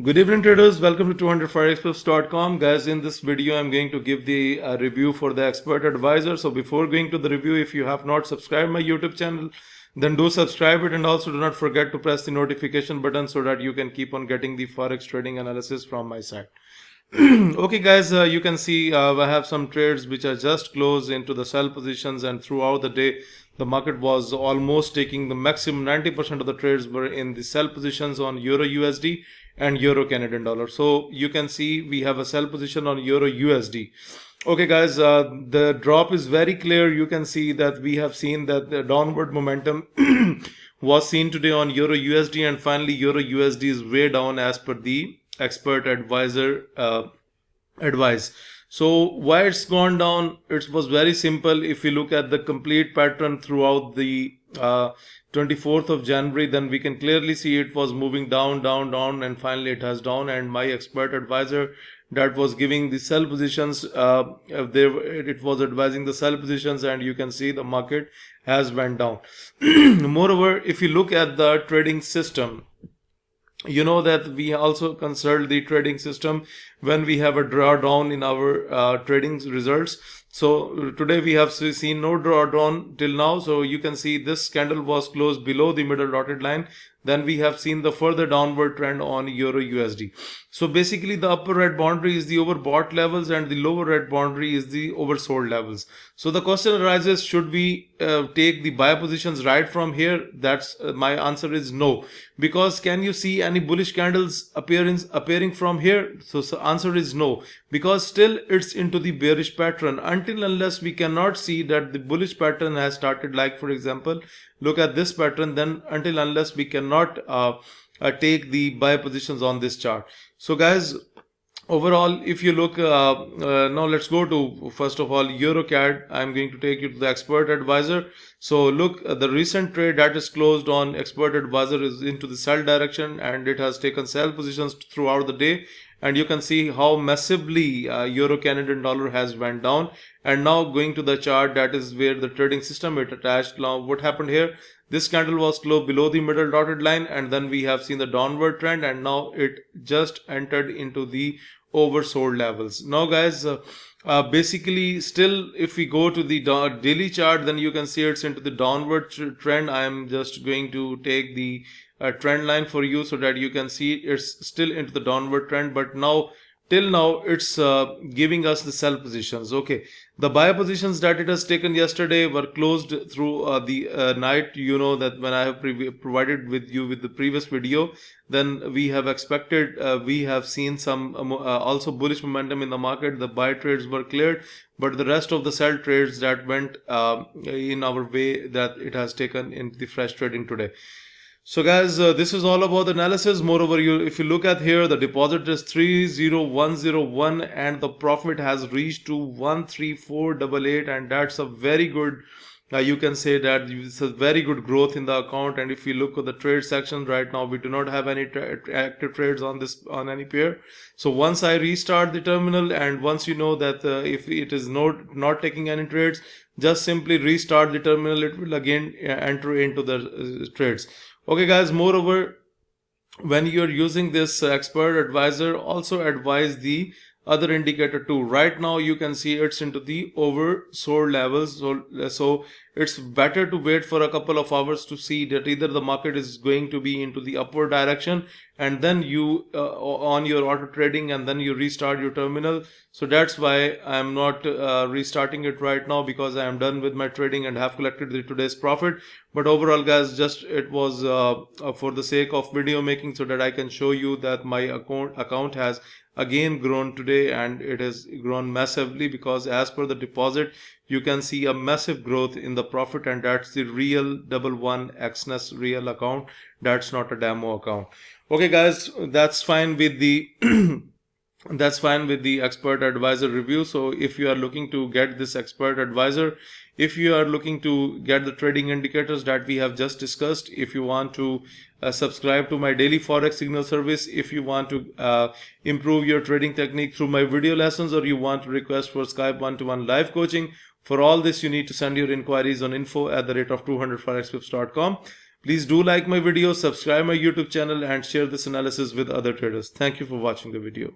Good evening traders, welcome to 200forexperts.com. Guys, in this video I'm going to give the review for the expert advisor. So before going to the review, if you have not subscribed my YouTube channel, then do subscribe it, and also do not forget to press the notification button so that you can keep on getting the forex trading analysis from my side. Okay guys, you can see I have some trades which are just closed into the sell positions, and throughout the day the market was almost taking the maximum. 90% of the trades were in the sell positions on Euro USD and Euro Canadian dollar. So you can see we have a sell position on Euro USD. Okay guys, the drop is very clear. You can see that we have seen that the downward momentum was seen today on Euro USD, and finally Euro USD is way down as per the expert advisor advice. So why it's gone down? It was very simple. If you look at the complete pattern throughout the 24th of January, then we can clearly see it was moving down, and finally it has down. And my expert advisor that was giving the sell positions, it was advising the sell positions, and you can see the market has went down. Moreover, if you look at the trading system, you know that we also consult the trading system when we have a drawdown in our trading results. So today we have seen no drawdown till now. So you can see this candle was closed below the middle dotted line. Then we have seen the further downward trend on Euro USD. So basically the upper red boundary is the overbought levels and the lower red boundary is the oversold levels. So the question arises, should we take the buy positions right from here? That's my answer is no. Because can you see any bullish candles appearing from here? So answer is no, because still it's into the bearish pattern. Until unless we cannot see that the bullish pattern has started, like for example look at this pattern, then until unless we cannot take the buy positions on this chart. So guys, overall, if you look, now let's go to first of all EuroCAD. I'm going to take you to the expert advisor. So look, the recent trade that is closed on expert advisor is into the sell direction, and it has taken sell positions throughout the day. And you can see how massively Euro Canadian dollar has went down. And now going to the chart, that is where the trading system it attached. Now what happened here? This candle was closed below the middle dotted line, and then we have seen the downward trend, and now it just entered into the oversold levels. Now guys, basically still if we go to the daily chart, then you can see it's into the downward trend. I am just going to take the trend line for you so that you can see it's still into the downward trend, but now till now it's giving us the sell positions. Okay, the buy positions that it has taken yesterday were closed through the night. You know that when I have provided with you with the previous video, then we have expected, we have seen some also bullish momentum in the market. The buy trades were cleared, but the rest of the sell trades that went in our way, that it has taken in the fresh trading today. So guys, this is all about the analysis. Moreover, if you look at here, the deposit is 30101 and the profit has reached to 13488, and that's a very good, you can say that it's a very good growth in the account. And if you look at the trade section right now, we do not have any active trades on any pair. So once I restart the terminal, and once you know that if it is not taking any trades, just simply restart the terminal, it will again enter into the trades. Okay guys, moreover, when you're using this expert advisor, also advise the other indicator too. Right now you can see it's into the oversold levels, so it's better to wait for a couple of hours to see that either the market is going to be into the upward direction, and then you on your auto trading, and then you restart your terminal. So that's why I'm not restarting it right now, because I am done with my trading and have collected today's profit. But overall guys, just it was for the sake of video making, so that I can show you that my account has again grown today, and it has grown massively, because as per the deposit you can see a massive growth in the profit, and that's the real 11xness real account. That's not a demo account. Okay guys, that's fine with the that's fine with the expert advisor review. So if you are looking to get this expert advisor, if you are looking to get the trading indicators that we have just discussed, if you want to subscribe to my daily forex signal service, if you want to improve your trading technique through my video lessons, or you want to request for Skype one-to-one live coaching, for all this you need to send your inquiries on info@200forexpips.com. Please do like my video, subscribe my YouTube channel, and share this analysis with other traders. Thank you for watching the video.